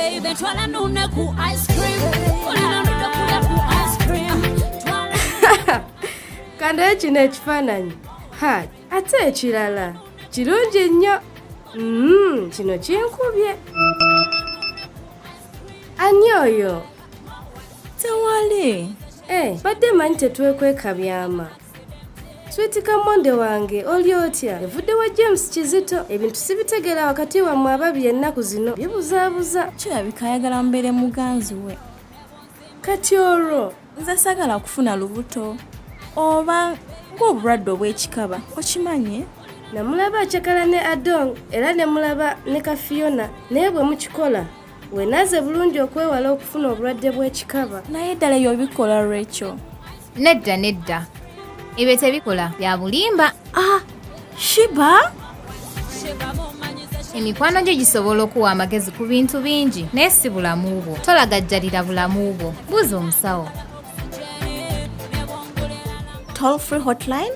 baby twala nune ku ice cream twala nune ku ice cream Kanda kino ekifaananyi ate ekirala kirungi nnyo. Kino kinkubye. Ani oyo? Tewali. Badde manyi tetwekweka byama. Sweet Kamonde wange oli otya? Evudde wa James Kizito. Ebintu sibitegera wakati wammwe ababiri ennaku zino bibuzaabuza. Kirabika ayagala mbeere muganzi we. Kati olwo nze sagala kufuna lubuto oba ng'obulwadde obw'ekikaba okimanye. Namulaba akyakala ne Adong era ne mulaba ne Kafiona naye bwe mukikola wenaze bulungi okwewala okufuna obulwadde bw'ekikaba. Naye ddala y'obikola Rachel. Nedda. Ebyo tebikola bya bulimba. Sheebah? Emikwano gyo gisobola okuwa amagezi ku bintu bingi naye si bulamu bwo. Tolagajjalira bulamu bwo. Buuza omusawo. Toll-free hotline?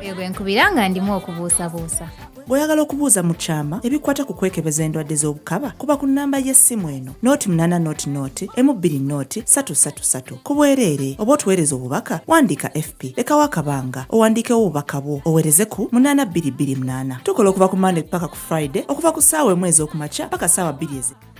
Eyo gwe nkubira nga ndimu okubuusabuusa. Bw'oyagala okubuuza mu kyama ebikwata ku kwekebeza endwadde z'obukaba kuba ku nnamba y'essimu eno 0800 ku bwereere oba otuweereza obubaka wandiika FP lekawo akabanga owandiikewo obubaka bwo oweereze ku 8228. Tukola okuva ku Monday paka ku Friday okuva ku ssaawa 1 ez'okumakya paka ssaawa 2 ez'ekiro.